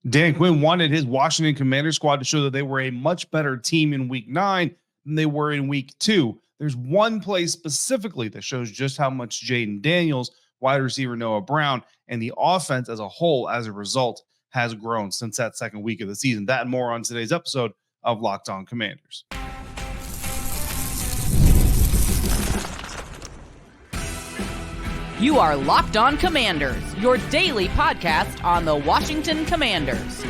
Dan Quinn wanted his Washington Commanders squad to show that they were a much better team in Week 9 than they were in Week 2. There's one play specifically that shows just how much Jayden Daniels, wide receiver Noah Brown, and the offense as a whole, as a result, has grown since that second week of the season. That and more on today's episode of Locked On Commanders. You are Locked On Commanders, your daily podcast on the Washington Commanders.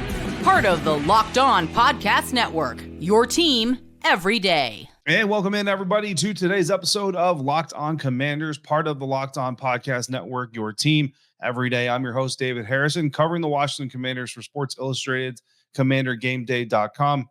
Part of the Locked On Podcast Network, your team every day. And welcome in, everybody, to today's episode of Locked On Commanders, part of the Locked On Podcast Network, your team every day. I'm your host, David Harrison, covering the Washington Commanders for Sports Illustrated's CommanderGameDay.com.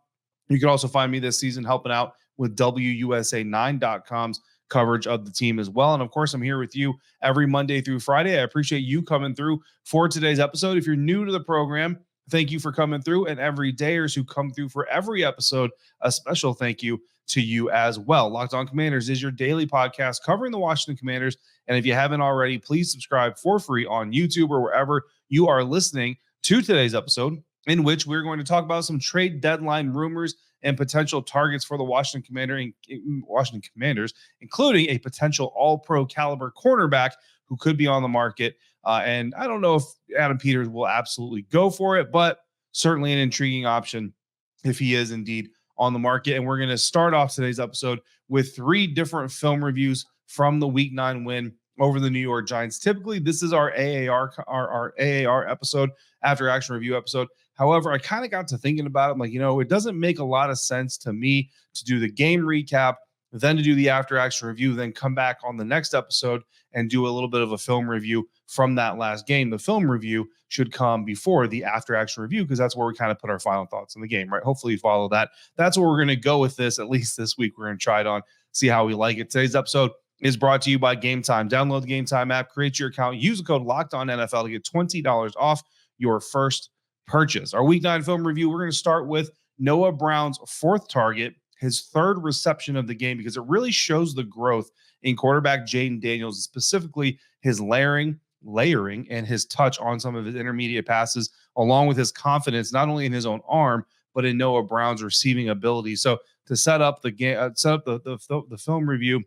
You can also find me this season helping out with WUSA9.com's coverage of the team as well. And of course, I'm here with you every Monday through Friday. I appreciate you coming through for today's episode. If you're new to the program, thank you for coming through. And every dayers who come through for every episode, a special thank you to you as well. Locked On Commanders is your daily podcast covering the Washington Commanders. And if you haven't already, please subscribe for free on YouTube or wherever you are listening to today's episode, in which we're going to talk about some trade deadline rumors and potential targets for the Washington Commanders, including a potential all-pro caliber cornerback who could be on the market. And I don't know if Adam Peters will absolutely go for it, but certainly an intriguing option if he is indeed on the market. And we're going to start off today's episode with 3 different film reviews from the Week 9 win over the New York Giants. Typically, this is our AAR episode, after action review episode. However, I kind of got to thinking about it. I'm like, it doesn't make a lot of sense to me to do the game recap, then to do the after action review, then come back on the next episode and do a little bit of a film review from that last game. The film review should come before the after action review because that's where we kind of put our final thoughts on the game, right? Hopefully you follow that. That's where we're going to go with this, at least this week. We're going to try it on, see how we like it. Today's episode is brought to you by Game Time. Download the Game Time app, create your account, use the code LOCKEDONNFL to get $20 off your first purchase. Our Week 9 film review, we're going to start with Noah Brown's 4th target, his 3rd reception of the game, because it really shows the growth in quarterback Jayden Daniels, specifically his layering, and his touch on some of his intermediate passes, along with his confidence, not only in his own arm, but in Noah Brown's receiving ability. So to set up the game, the film review.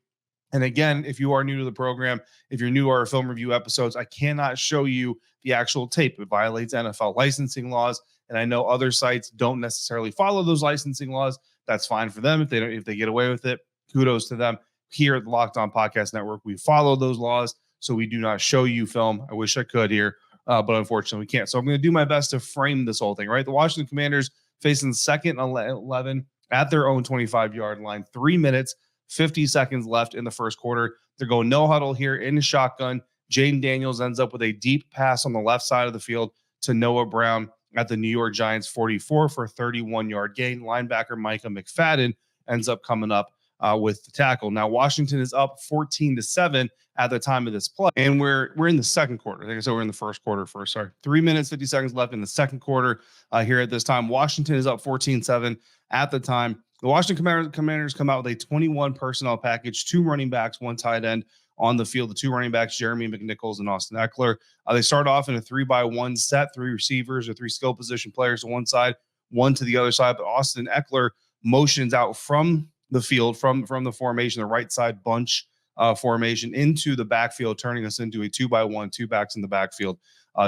And again, if you are new to the program, if you're new to our film review episodes, I cannot show you the actual tape. It violates NFL licensing laws. And I know other sites don't necessarily follow those licensing laws. That's fine for them. If they get away with it, kudos to them. Here at the Locked On Podcast Network, we follow those laws. So we do not show you film. I wish I could here, but unfortunately we can't. So I'm going to do my best to frame this whole thing, right? The Washington Commanders facing second and 11 at their own 25-yard line, 3 minutes, 50 seconds left in the first quarter. They're going no huddle here in the shotgun. Jayden Daniels ends up with a deep pass on the left side of the field to Noah Brown at the New York Giants 44 for a 31-yard gain. Linebacker Micah McFadden ends up coming up with the tackle. Now, Washington is up 14-7 at the time of this play, and we're in the second quarter. Like I said, we're in the first quarter first. Sorry, 3 minutes, 50 seconds left in the second quarter here at this time. Washington is up 14-7 at the time. The Washington Commanders come out with a 21 personnel package, 2 running backs, 1 tight end on the field. The 2 running backs, Jeremy McNichols and Austin Eckler. They start off in a 3-by-1 set, 3 receivers or 3 skill position players to one side, 1 to the other side. But Austin Eckler motions out from the field, from the formation, the right side bunch formation into the backfield, turning us into a 2-by-1, 2 backs in the backfield,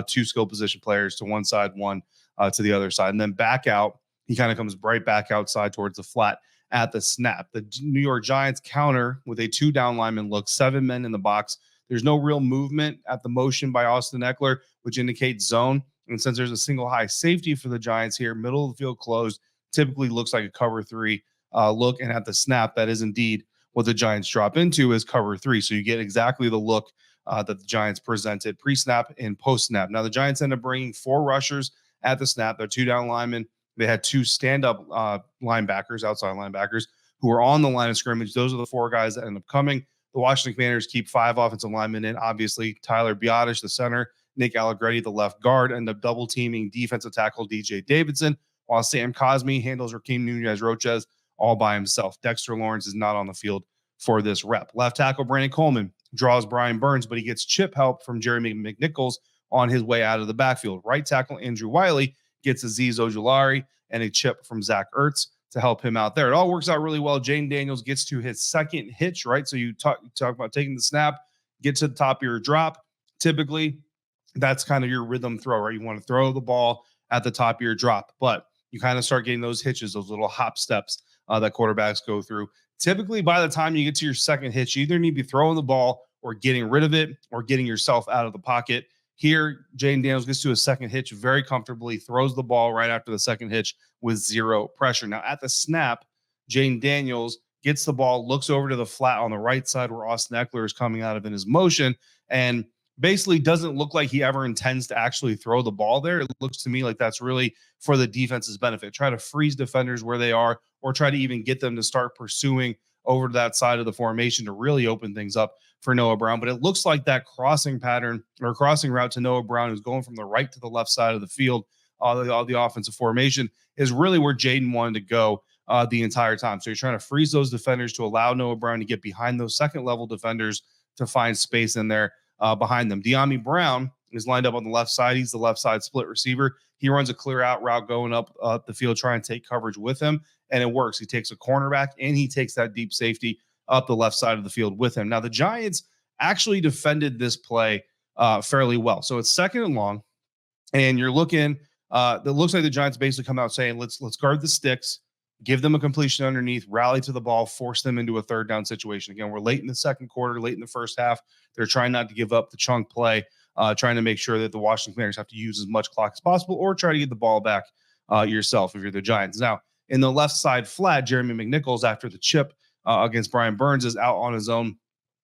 2 skill position players to one side, 1 to the other side. And then back out, he kind of comes right back outside towards the flat at the snap. The New York Giants counter with a 2-down lineman look, 7 men in the box. There's no real movement at the motion by Austin Eckler, which indicates zone. And since there's a single high safety for the Giants here, middle of the field closed, typically looks like a cover 3 look. And at the snap, that is indeed what the Giants drop into, is cover 3. So you get exactly the look that the Giants presented pre-snap and post-snap. Now, the Giants end up bringing 4 rushers at the snap. They're 2-down linemen. They had 2 stand-up linebackers, outside linebackers, who were on the line of scrimmage. Those are the 4 guys that end up coming. The Washington Commanders keep 5 offensive linemen in. Obviously, Tyler Biotish, the center, Nick Allegretti, the left guard, end up double-teaming defensive tackle DJ Davidson, while Sam Cosmi handles Rakeem Nunez-Roches all by himself. Dexter Lawrence is not on the field for this rep. Left tackle Brandon Coleman draws Brian Burns, but he gets chip help from Jeremy McNichols on his way out of the backfield. Right tackle Andrew Wiley gets Azeez Ojulari and a chip from Zach Ertz to help him out there. It all works out really well. Jayden Daniels gets to his second hitch, right? So you talk about taking the snap, get to the top of your drop. Typically, that's kind of your rhythm throw, right? You want to throw the ball at the top of your drop, but you kind of start getting those hitches, those little hop steps that quarterbacks go through. Typically, by the time you get to your second hitch, you either need to be throwing the ball or getting rid of it or getting yourself out of the pocket. Here, Jayden Daniels gets to a second hitch very comfortably, throws the ball right after the second hitch with zero pressure. Now, at the snap, Jayden Daniels gets the ball, looks over to the flat on the right side where Austin Ekeler is coming out of in his motion, and basically doesn't look like he ever intends to actually throw the ball there. It looks to me like that's really for the defense's benefit. Try to freeze defenders where they are, or try to even get them to start pursuing over to that side of the formation to really open things up for Noah Brown. But it looks like that crossing pattern or crossing route to Noah Brown, who's going from the right to the left side of the field, the offensive formation, is really where Jayden wanted to go the entire time. So you're trying to freeze those defenders to allow Noah Brown to get behind those second level defenders to find space in there behind them. De'Ami Brown is lined up on the left side. He's the left side split receiver. He runs a clear out route going up the field, trying to take coverage with him, and it works. He takes a cornerback and he takes that deep safety up the left side of the field with him. Now, the Giants actually defended this play fairly well. So it's second and long, and you're looking, it looks like the Giants basically come out saying, let's guard the sticks, give them a completion underneath, rally to the ball, force them into a third down situation. Again, we're late in the second quarter, late in the first half. They're trying not to give up the chunk play, trying to make sure that the Washington Commanders have to use as much clock as possible, or try to get the ball back yourself if you're the Giants. Now, in the left side flat, Jeremy McNichols, after the chip against Brian Burns, is out on his own.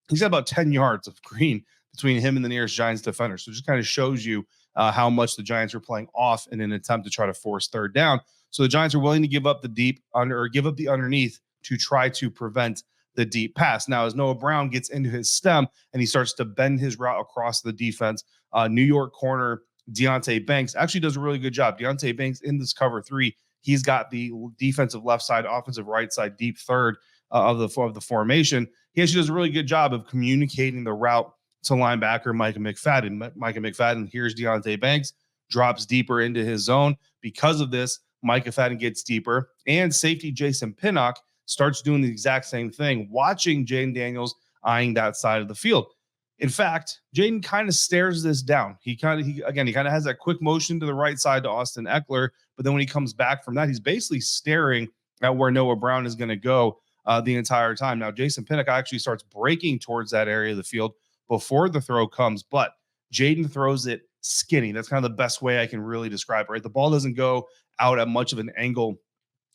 He's got about 10 yards of green between him and the nearest Giants defender. So it just kind of shows you how much the Giants are playing off in an attempt to try to force third down. So the Giants are willing to give up the deep under or give up the underneath to try to prevent the deep pass. Now, as Noah Brown gets into his stem and he starts to bend his route across the defense, New York corner Deonte Banks actually does a really good job. Deonte Banks in this cover three, he's got the defensive left side, offensive right side, deep third of the formation. He actually does a really good job of communicating the route to linebacker Micah McFadden. Micah McFadden here's Deonte Banks, drops deeper into his zone. Because of this, Micah McFadden gets deeper, and safety Jason Pinnock starts doing the exact same thing, watching Jayden Daniels eyeing that side of the field. In fact, Jayden kind of stares this down. He kind of has that quick motion to the right side to Austin Ekeler, but then when he comes back from that, he's basically staring at where Noah Brown is going to go the entire time. Now, Jason Pinnock actually starts breaking towards that area of the field before the throw comes, but Jayden throws it skinny. That's kind of the best way I can really describe it, right? The ball doesn't go out at much of an angle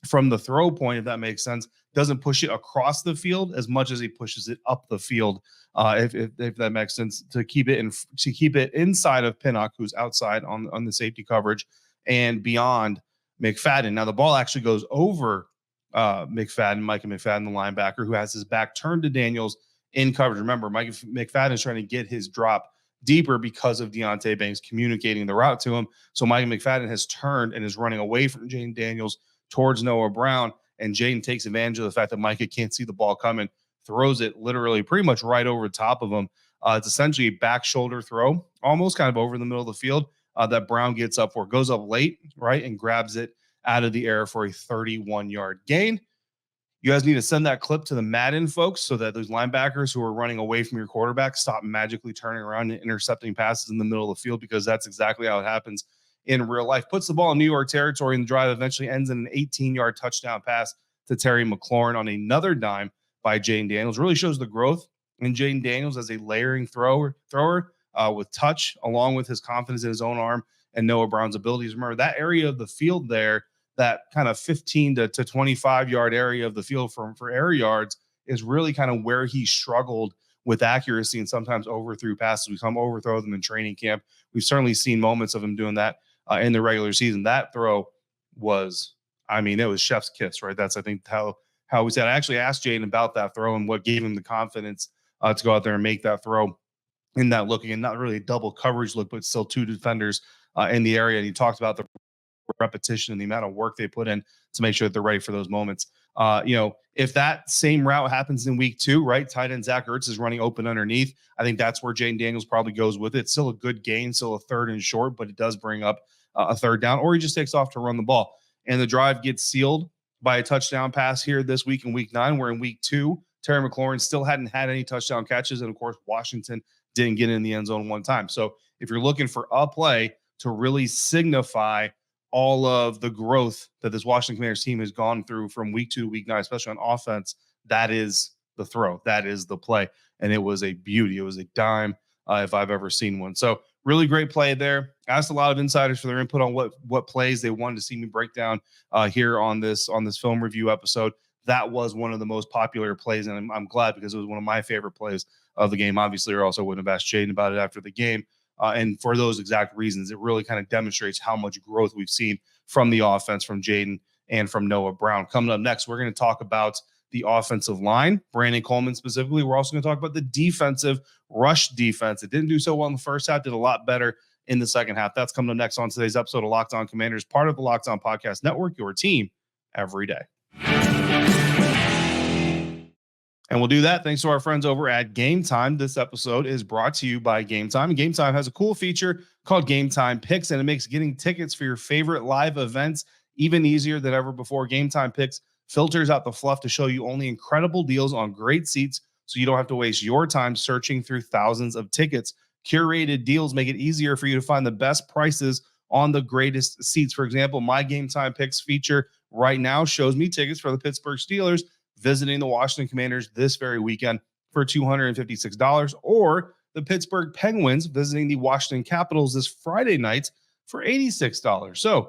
from the throw point, if that makes sense. Doesn't push it across the field as much as he pushes it up the field, if that makes sense, to keep it inside of Pinnock, who's outside on the safety coverage, and beyond McFadden. Now the ball actually goes over Micah McFadden, the linebacker, who has his back turned to Daniels in coverage. Remember, Micah McFadden is trying to get his drop deeper because of Deonte Banks communicating the route to him. So Micah McFadden has turned and is running away from Jayden Daniels towards Noah Brown, and Jayden takes advantage of the fact that Micah can't see the ball coming, throws it literally pretty much right over the top of him. It's essentially a back shoulder throw, almost kind of over the middle of the field, that Brown gets up for. Goes up late, right, and grabs it out of the air for a 31-yard gain. You guys need to send that clip to the Madden folks so that those linebackers who are running away from your quarterback stop magically turning around and intercepting passes in the middle of the field, because that's exactly how it happens in real life. Puts the ball in New York territory, and the drive eventually ends in an 18-yard touchdown pass to Terry McLaurin on another dime by Jayden Daniels. Really shows the growth in Jayden Daniels as a layering thrower with touch, along with his confidence in his own arm and Noah Brown's abilities. Remember, that area of the field there, that kind of 15 to 25-yard area of the field for air yards, is really kind of where he struggled with accuracy and sometimes overthrew passes. We come overthrow them in training camp. We've certainly seen moments of him doing that in the regular season. That throw was, it was chef's kiss, right? That's, I think, how we said. I actually asked Jayden about that throw and what gave him the confidence to go out there and make that throw in that look. Again, not really a double coverage look, but still two defenders in the area. And he talked about the repetition and the amount of work they put in to make sure that they're ready for those moments. If that same route happens in week 2, right, tight end Zach Ertz is running open underneath, I think that's where Jayden Daniels probably goes with it. It's still a good gain, still a third and short, but it does bring up a third down, or he just takes off to run the ball. And the drive gets sealed by a touchdown pass here this week in week 9, where in week 2, Terry McLaurin still hadn't had any touchdown catches. And of course, Washington didn't get in the end zone one time. So if you're looking for a play to really signify all of the growth that this Washington Commanders team has gone through from week 2 to week 9, especially on offense, that is the throw. That is the play. And it was a beauty. It was a dime if I've ever seen one. So really great play there. Asked a lot of insiders for their input on what plays they wanted to see me break down here on this film review episode. That was one of the most popular plays, and I'm glad, because it was one of my favorite plays of the game. Obviously, or also wouldn't have asked Jayden about it after the game. And for those exact reasons, it really kind of demonstrates how much growth we've seen from the offense, from Jayden and from Noah Brown. Coming up next, we're going to talk about the offensive line, Brandon Coleman specifically. We're also going to talk about the defensive rush defense. It didn't do so well in the first half, did a lot better in the second half. That's coming up next on today's episode of Locked On Commanders, part of the Locked On Podcast Network, your team every day. And we'll do that thanks to our friends over at Game Time. This episode is brought to you by Game Time. Game Time has a cool feature called Game Time Picks, and it makes getting tickets for your favorite live events even easier than ever before. Game Time Picks filters out the fluff to show you only incredible deals on great seats, so you don't have to waste your time searching through thousands of tickets. Curated deals make it easier for you to find the best prices on the greatest seats. For example, my Game Time Picks feature right now shows me tickets for the Pittsburgh Steelers visiting the Washington Commanders this very weekend for $256, or the Pittsburgh Penguins visiting the Washington Capitals this Friday night for $86. So a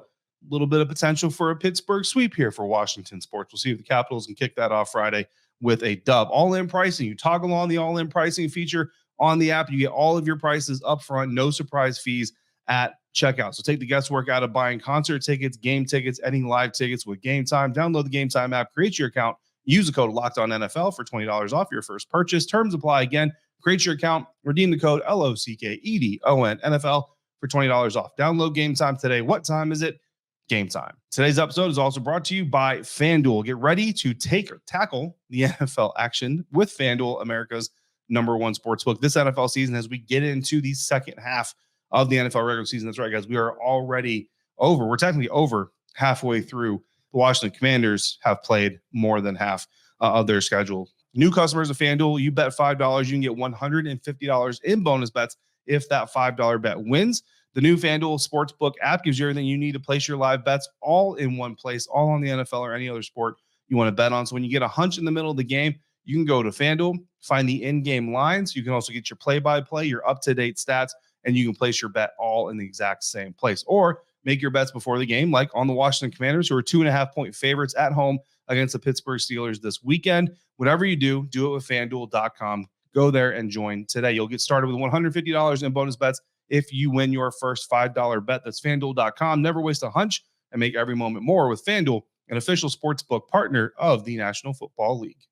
little bit of potential for a Pittsburgh sweep here for Washington sports. We'll see if the Capitals can kick that off Friday with a dub. All-in pricing. You toggle on the all-in pricing feature on the app. You get all of your prices up front, no surprise fees at checkout. So take the guesswork out of buying concert tickets, game tickets, any live tickets with Game Time. Download the Game Time app, create your account, use the code LOCKEDONNFL for $20 off your first purchase. Terms apply. Again, create your account, redeem the code LOCKEDONNFL for $20 off. Download Game Time today. What time is it? Game time. Today's episode is also brought to you by FanDuel. Get ready to tackle the NFL action with FanDuel, America's #1 sportsbook. This NFL season, as we get into the second half of the NFL regular season. That's right, guys. We are already over. We're technically over halfway through. The Washington Commanders have played more than half of their schedule. New customers of FanDuel, you bet $5, you can get $150 in bonus bets if that $5 bet wins. The new FanDuel Sportsbook app gives you everything you need to place your live bets all in one place, all on the NFL or any other sport you want to bet on. So when you get a hunch in the middle of the game, you can go to FanDuel, find the in-game lines. You can also get your play-by-play, your up-to-date stats, and you can place your bet all in the exact same place. Or make your bets before the game, like on the Washington Commanders, who are 2.5-point favorites at home against the Pittsburgh Steelers this weekend. Whatever you do it with FanDuel.com. Go there and join today. You'll get started with $150 in bonus bets if you win your first $5 bet. That's FanDuel.com. Never waste a hunch and make every moment more with FanDuel, an official sportsbook partner of the National Football League.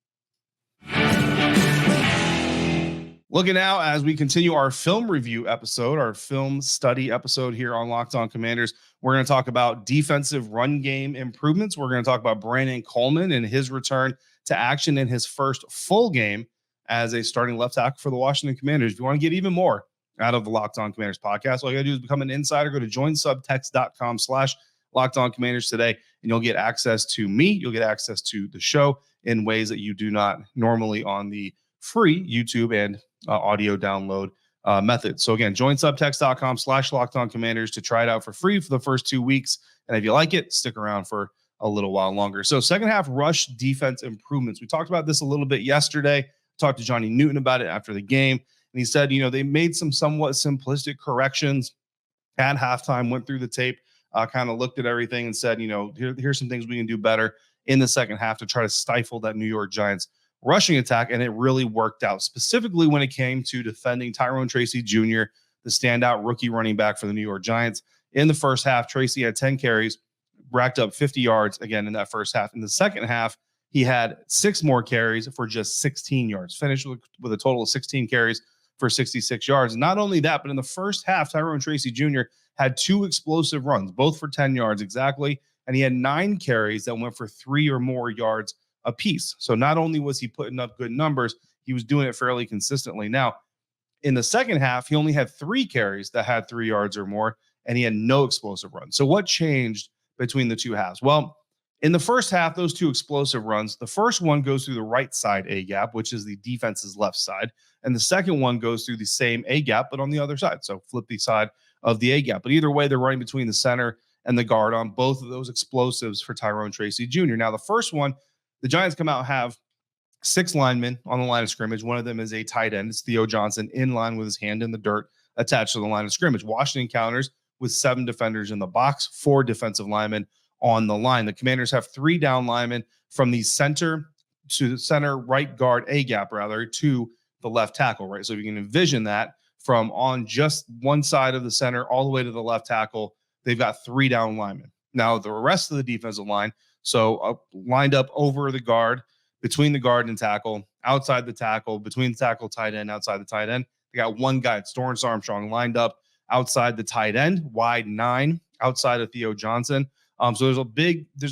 Looking now as we continue our film review episode, our film study episode here on Locked On Commanders, we're going to talk about defensive run game improvements. We're going to talk about Brandon Coleman and his return to action in his first full game as a starting left tackle for the Washington Commanders. If you want to get even more out of the Locked On Commanders podcast, all you got to do is become an insider. Go to joinsubtext.com/LockedOnCommanders today, and you'll get access to me. You'll get access to the show in ways that you do not normally on the free YouTube and audio download method. So again, join subtext.com/LockedOnCommanders to try it out for free for the first 2 weeks. And if you like it, stick around for a little while longer. So second half rush defense improvements. We talked about this a little bit yesterday. Talked to Johnny Newton about it after the game. And he said, they made some somewhat simplistic corrections at halftime, went through the tape, kind of looked at everything and said, here's some things we can do better in the second half to try to stifle that New York Giants rushing attack. And it really worked out, specifically when it came to defending Tyrone Tracy Jr., the standout rookie running back for the New York Giants. In the first half, Tracy had 10 carries, racked up 50 yards again in that first half. In the second half, he had 6 more carries for just 16 yards, finished with a total of 16 carries for 66 yards. Not only that, but in the first half, Tyrone Tracy Jr. had 2 explosive runs, both for 10 yards exactly, and he had 9 carries that went for 3 or more yards a piece. So not only was he putting up good numbers, he was doing it fairly consistently. Now, in the second half, he only had 3 carries that had 3 yards or more, and he had no explosive runs. So what changed between the two halves? Well, in the first half, those two explosive runs, the first one goes through the right side A gap, which is the defense's left side. And the second one goes through the same A gap, but on the other side. So flip the side of the A gap. But either way, they're running between the center and the guard on both of those explosives for Tyrone Tracy Jr. Now, the first one, the Giants come out and have 6 linemen on the line of scrimmage. One of them is a tight end. It's Theo Johnson in line with his hand in the dirt attached to the line of scrimmage. Washington counters with 7 defenders in the box, 4 defensive linemen on the line. The Commanders have 3 down linemen from the center to the center right guard A gap rather to the left tackle, right? So if you can envision that from on just one side of the center all the way to the left tackle, they've got 3 down linemen. Now the rest of the defensive line, so lined up over the guard, between the guard and tackle, outside the tackle, between the tackle, tight end, outside the tight end. They got one guy, it's Dorrance Armstrong, lined up outside the tight end, wide 9, outside of Theo Johnson. So there's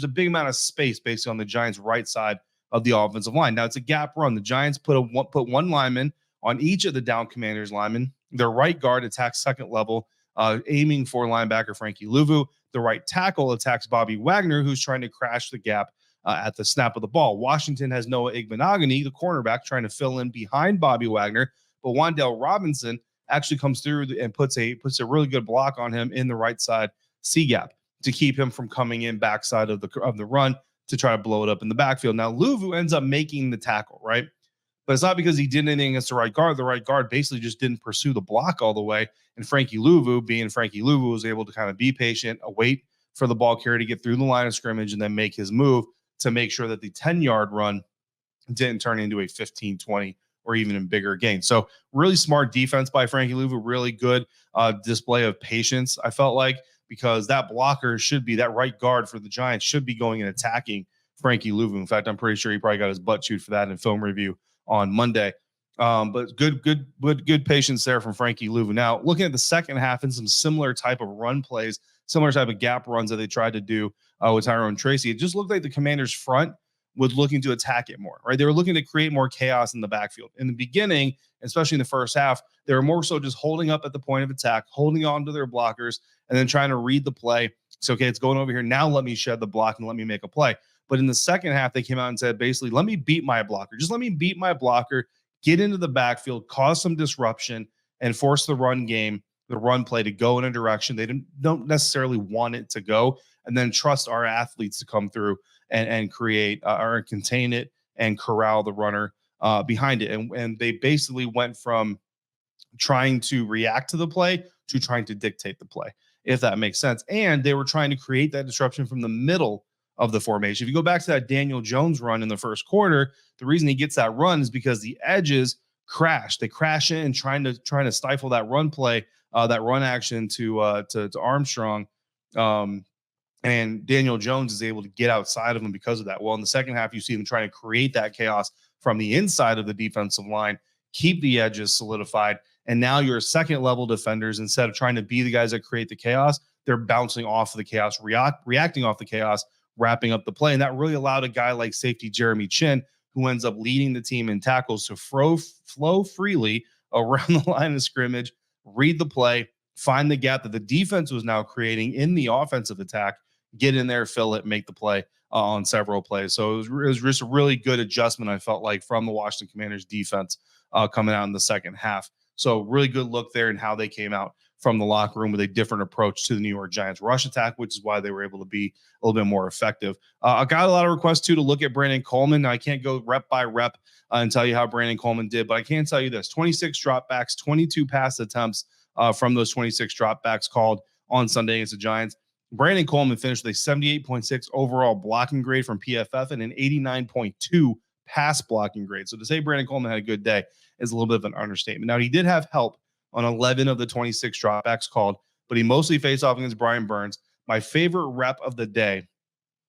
a big amount of space basically on the Giants' right side of the offensive line. Now it's a gap run. The Giants put one lineman on each of the down Commanders linemen. Their right guard attacks second level, aiming for linebacker Frankie Louvu. The right tackle attacks Bobby Wagner, who's trying to crash the gap at the snap of the ball. Washington has Noah Igbenogany, the cornerback, trying to fill in behind Bobby Wagner, but Wan'Dale Robinson actually comes through and puts a really good block on him in the right side C gap to keep him from coming in backside of the run to try to blow it up in the backfield. Now Louvu ends up making the tackle, right? But it's not because he did anything against the right guard. The right guard basically just didn't pursue the block all the way. And Frankie Louvu, being Frankie Louvu, was able to kind of be patient, wait for the ball carrier to get through the line of scrimmage, and then make his move to make sure that the 10-yard run didn't turn into a 15, 20, or even a bigger gain. So really smart defense by Frankie Louvu, really good display of patience, I felt like, because that blocker should be, that right guard for the Giants should be going and attacking Frankie Louvu. In fact, I'm pretty sure he probably got his butt chewed for that in film review on Monday. But good patience there from Frankie Louvu. Now, looking at the second half and some similar type of run plays, similar type of gap runs that they tried to do with Tyrone Tracy, it just looked like the Commanders' front was looking to attack it more, right? They were looking to create more chaos in the backfield. In the beginning, especially in the first half, they were more so just holding up at the point of attack, holding on to their blockers, and then trying to read the play. So, okay, it's going over here. Now let me shed the block and let me make a play. But in the second half, they came out and said, basically, let me beat my blocker. Just let me beat my blocker, get into the backfield, cause some disruption, and force the run game, the run play to go in a direction they don't necessarily want it to go, and then trust our athletes to come through and create or contain it and corral the runner behind it. And they basically went from trying to react to the play to trying to dictate the play, if that makes sense. And they were trying to create that disruption from the middle of the formation. If you go back to that Daniel Jones run in the first quarter, the reason he gets that run is because the edges crash. They crash in trying to stifle that run play, that run action to Armstrong. And Daniel Jones is able to get outside of him because of that. Well, in the second half, you see them trying to create that chaos from the inside of the defensive line, keep the edges solidified. And now your second level defenders, instead of trying to be the guys that create the chaos, they're bouncing off of the chaos, reacting off the chaos, wrapping up the play. And that really allowed a guy like safety Jeremy Chin, who ends up leading the team in tackles, to flow freely around the line of scrimmage, read the play, find the gap that the defense was now creating in the offensive attack, get in there, fill it, make the play on several plays. So it was just a really good adjustment, I felt like, from the Washington Commanders defense coming out in the second half. So really good look there in how they came out from the locker room with a different approach to the New York Giants rush attack, which is why they were able to be a little bit more effective. I got a lot of requests too to look at Brandon Coleman. Now, I can't go rep by rep and tell you how Brandon Coleman did, but I can tell you this: 26 dropbacks, 22 pass attempts from those 26 dropbacks called on Sunday against the Giants. Brandon Coleman finished with a 78.6 overall blocking grade from PFF and an 89.2 pass blocking grade. So to say Brandon Coleman had a good day is a little bit of an understatement. Now, he did have help on 11 of the 26 dropbacks called, but he mostly faced off against Brian Burns. My favorite rep of the day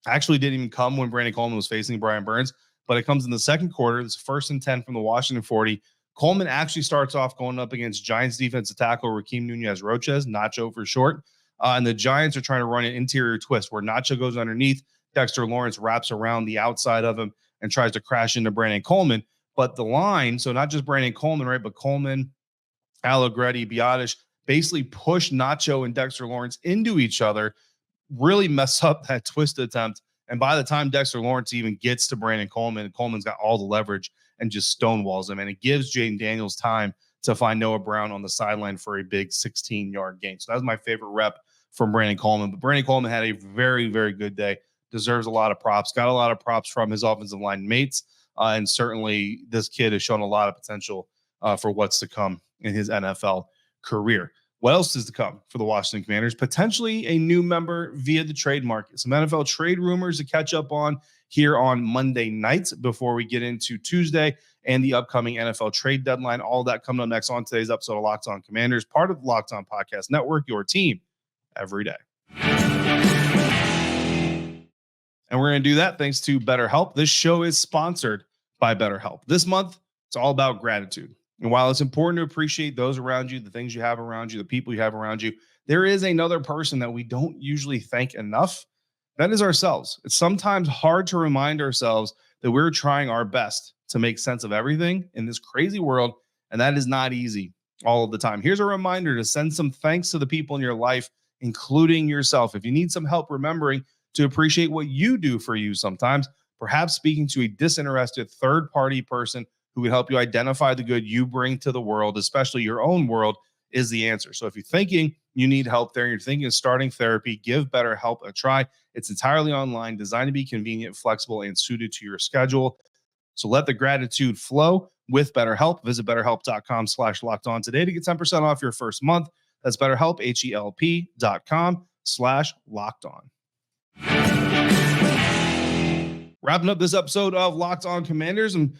actually didn't even come when Brandon Coleman was facing Brian Burns, but it comes in the second quarter. It's 1st and 10 from the Washington 40. Coleman actually starts off going up against Giants defensive tackle Rakeem Nunez-Roches, Nacho for short. And the Giants are trying to run an interior twist where Nacho goes underneath. Dexter Lawrence wraps around the outside of him and tries to crash into Brandon Coleman. But the line, so not just Brandon Coleman, right, but Coleman, Allegretti, Biotish, basically push Nacho and Dexter Lawrence into each other, really mess up that twist attempt. And by the time Dexter Lawrence even gets to Brandon Coleman, Coleman's got all the leverage and just stonewalls him. And it gives Jayden Daniels time to find Noah Brown on the sideline for a big 16-yard gain. So that was my favorite rep from Brandon Coleman. But Brandon Coleman had a very, very good day. Deserves a lot of props. Got a lot of props from his offensive line mates. And certainly this kid has shown a lot of potential for what's to come in his NFL career. What else is to come for the Washington Commanders? Potentially a new member via the trade market. Some NFL trade rumors to catch up on here on Monday nights before we get into Tuesday and the upcoming NFL trade deadline. All that coming up next on today's episode of Locked On Commanders, part of the Locked On Podcast Network, your team every day. And we're going to do that thanks to BetterHelp. This show is sponsored by BetterHelp. This month, it's all about gratitude. And while it's important to appreciate those around you, the things you have around you, the people you have around you, there is another person that we don't usually thank enough. That is ourselves. It's sometimes hard to remind ourselves that we're trying our best to make sense of everything in this crazy world, and that is not easy all of the time. Here's a reminder to send some thanks to the people in your life, including yourself. If you need some help remembering to appreciate what you do for you sometimes, perhaps speaking to a disinterested third-party person who can help you identify the good you bring to the world, especially your own world, is the answer. So if you're thinking you need help there, and you're thinking of starting therapy, give BetterHelp a try. It's entirely online, designed to be convenient, flexible, and suited to your schedule. So let the gratitude flow with BetterHelp. Visit BetterHelp.com/lockedon today to get 10% off your first month. That's BetterHelp, HELP.com/lockedon. Wrapping up this episode of Locked On Commanders, and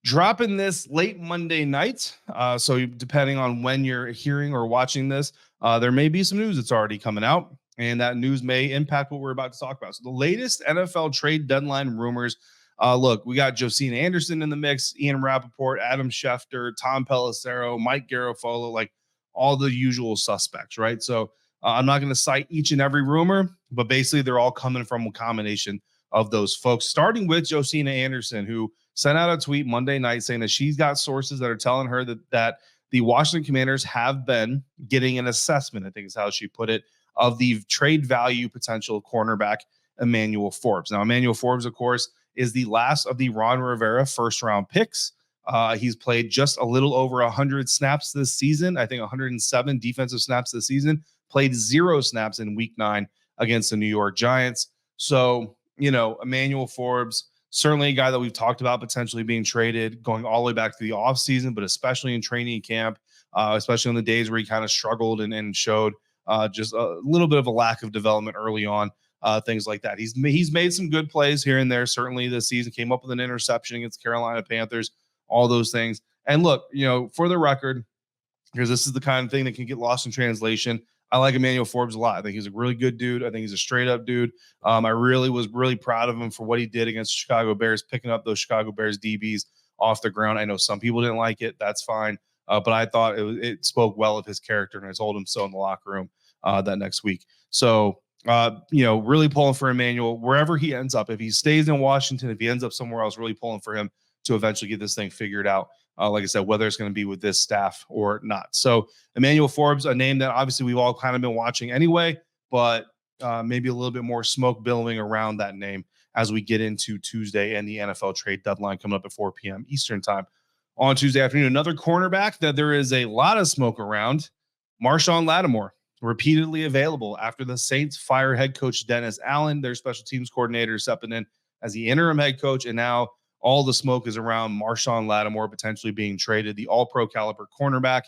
dropping this late Monday night. So depending on when you're hearing or watching this, there may be some news that's already coming out, and that news may impact what we're about to talk about. So the latest NFL trade deadline rumors. Look, we got Josina Anderson in the mix, Ian Rappaport, Adam Schefter, Tom Pelissero, Mike Garafolo, like all the usual suspects, right? So I'm not going to cite each and every rumor, but basically they're all coming from a combination of those folks, starting with Josina Anderson, who sent out a tweet Monday night saying that she's got sources that are telling her that the Washington Commanders have been getting an assessment, I think is how she put it, of the trade value potential cornerback Emmanuel Forbes. Now, Emmanuel Forbes, of course, is the last of the Ron Rivera first-round picks. He's played just a little over 100 snaps this season. I think 107 defensive snaps this season. Played 0 snaps in Week 9 against the New York Giants. So, Emmanuel Forbes, certainly a guy that we've talked about potentially being traded, going all the way back to the offseason, but especially in training camp, especially on the days where he kind of struggled and showed just a little bit of a lack of development early on, things like that. He's made some good plays here and there, certainly this season. Came up with an interception against Carolina Panthers, all those things. And look, for the record, because this is the kind of thing that can get lost in translation, I like Emmanuel Forbes a lot. I think he's a really good dude. I think he's a straight up dude. I was really proud of him for what he did against the Chicago Bears, picking up those Chicago Bears DBs off the ground. I know some people didn't like it. That's fine. But I thought it spoke well of his character, and I told him so in the locker room that next week. So, really pulling for Emmanuel wherever he ends up. If he stays in Washington, if he ends up somewhere else, really pulling for him to eventually get this thing figured out. Like I said, whether it's going to be with this staff or not. So Emmanuel Forbes, a name that obviously we've all kind of been watching anyway, but maybe a little bit more smoke billowing around that name as we get into Tuesday and the NFL trade deadline coming up at 4 p.m. Eastern time on Tuesday afternoon. Another cornerback that there is a lot of smoke around, Marshon Lattimore, repeatedly available after the Saints fire head coach Dennis Allen, their special teams coordinator, stepping in as the interim head coach, and now all the smoke is around Marshon Lattimore potentially being traded, the all-pro caliber cornerback.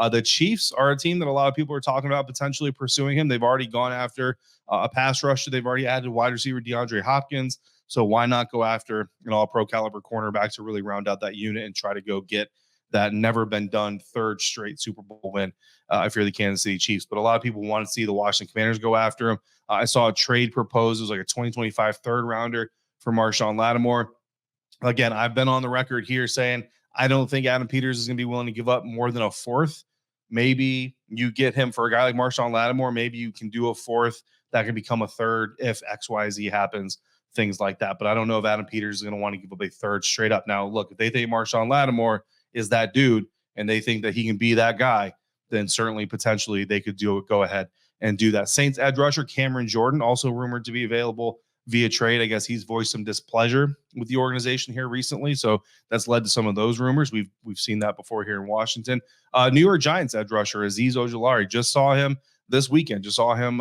The Chiefs are a team that a lot of people are talking about potentially pursuing him. They've already gone after a pass rusher. They've already added wide receiver DeAndre Hopkins. So why not go after an all-pro caliber cornerback to really round out that unit and try to go get that never-been-done third straight Super Bowl win if you're the Kansas City Chiefs. But a lot of people want to see the Washington Commanders go after him. I saw a trade proposed. It was like a 2025 third-rounder for Marshon Lattimore. Again, I've been on the record here saying I don't think Adam Peters is going to be willing to give up more than a fourth. Maybe you get him for a guy like Marshon Lattimore. Maybe you can do a fourth that can become a third if XYZ happens, things like that. But I don't know if Adam Peters is going to want to give up a third straight up. Now, look, if they think Marshon Lattimore is that dude and they think that he can be that guy, then certainly potentially they could go ahead and do that. Saints edge rusher Cameron Jordan, also rumored to be available via trade. I guess he's voiced some displeasure with the organization here recently, so that's led to some of those rumors. We've seen that before here in Washington. New York Giants edge rusher Azeez Ojulari, just saw him this weekend. Just saw him,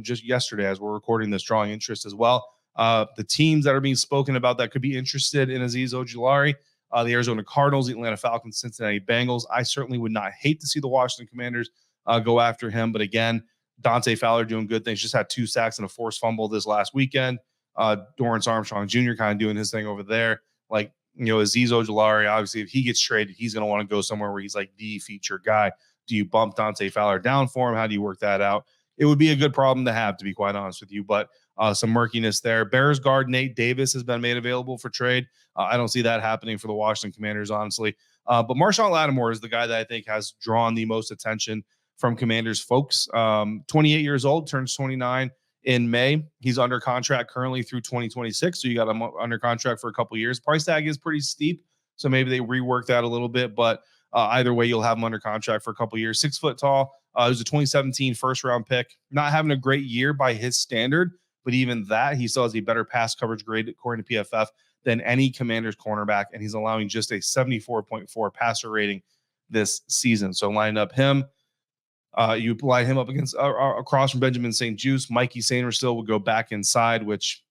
just yesterday as we're recording this, drawing interest as well. The teams that are being spoken about that could be interested in Azeez Ojulari, the Arizona Cardinals, the Atlanta Falcons, Cincinnati Bengals. I certainly would not hate to see the Washington Commanders go after him, but again, Dante Fowler doing good things. Just had 2 sacks and a forced fumble this last weekend. Dorrance Armstrong Jr. kind of doing his thing over there. Like, Azeez Ojulari, obviously, if he gets traded, he's going to want to go somewhere where he's like the feature guy. Do you bump Dante Fowler down for him? How do you work that out? It would be a good problem to have, to be quite honest with you, but some murkiness there. Bears guard Nate Davis has been made available for trade. I don't see that happening for the Washington Commanders, honestly. But Marshon Lattimore is the guy that I think has drawn the most attention from Commanders folks. 28 years old, turns 29 in May. He's under contract currently through 2026, so you got him under contract for a couple years. Price tag is pretty steep, so maybe they rework that a little bit, but either way, you'll have him under contract for a couple years. 6 foot tall. He was a 2017 first-round pick. Not having a great year by his standard, but even that, he still has a better pass coverage grade according to PFF than any Commanders cornerback, and he's allowing just a 74.4 passer rating this season. So line up him. You line him up against across from Benjamin St. Juste. Mikey Sainer still would go back inside, which,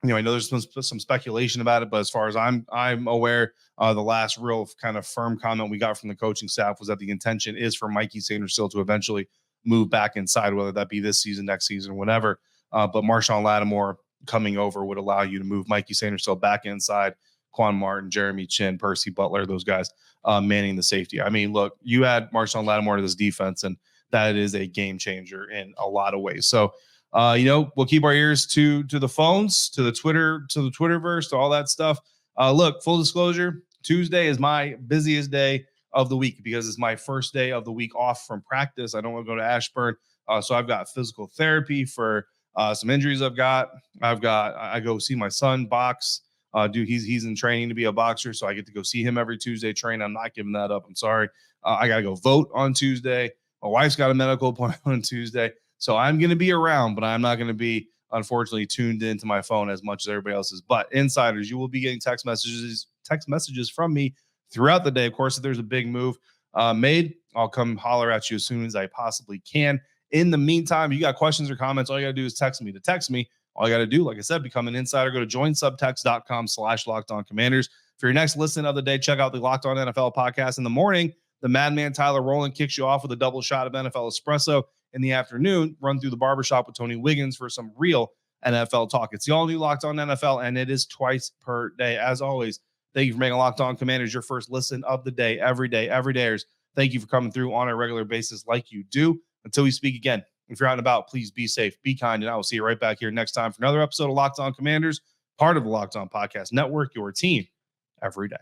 I know there's some speculation about it, but as far as I'm aware, the last real kind of firm comment we got from the coaching staff was that the intention is for Mikey Sainer still to eventually move back inside, whether that be this season, next season, whatever. But Marshon Lattimore coming over would allow you to move Mikey Sainer still back inside, Quan Martin, Jeremy Chin, Percy Butler, those guys manning the safety. I mean, look, you add Marshon Lattimore to this defense, and that is a game changer in a lot of ways. So, we'll keep our ears to the phones, to the Twitterverse, to all that stuff. Look, full disclosure, Tuesday is my busiest day of the week because it's my first day of the week off from practice. I don't want to go to Ashburn. So I've got physical therapy for some injuries I've got. I go see my son box. He's in training to be a boxer, so I get to go see him every Tuesday train. I'm not giving that up. I'm sorry. I got to go vote on Tuesday. My wife's got a medical appointment on Tuesday. So I'm going to be around, but I'm not going to be, unfortunately, tuned into my phone as much as everybody else is. But insiders, you will be getting text messages from me throughout the day. Of course, if there's a big move made, I'll come holler at you as soon as I possibly can. In the meantime, if you got questions or comments, all you got to do is text me. To text me, all you got to do, like I said, become an insider. Go to joinsubtext.com/LockedOnCommanders. For your next listen of the day, check out the Locked On NFL podcast in the morning. The madman Tyler Rowland kicks you off with a double shot of NFL espresso. In the afternoon, run through the barbershop with Tony Wiggins for some real NFL talk. It's the all-new Locked On NFL, and it is twice per day. As always, thank you for making Locked On Commanders your first listen of the day, every dayers. Thank you for coming through on a regular basis like you do. Until we speak again, if you're out and about, please be safe, be kind, and I will see you right back here next time for another episode of Locked On Commanders, part of the Locked On Podcast Network, your team every day.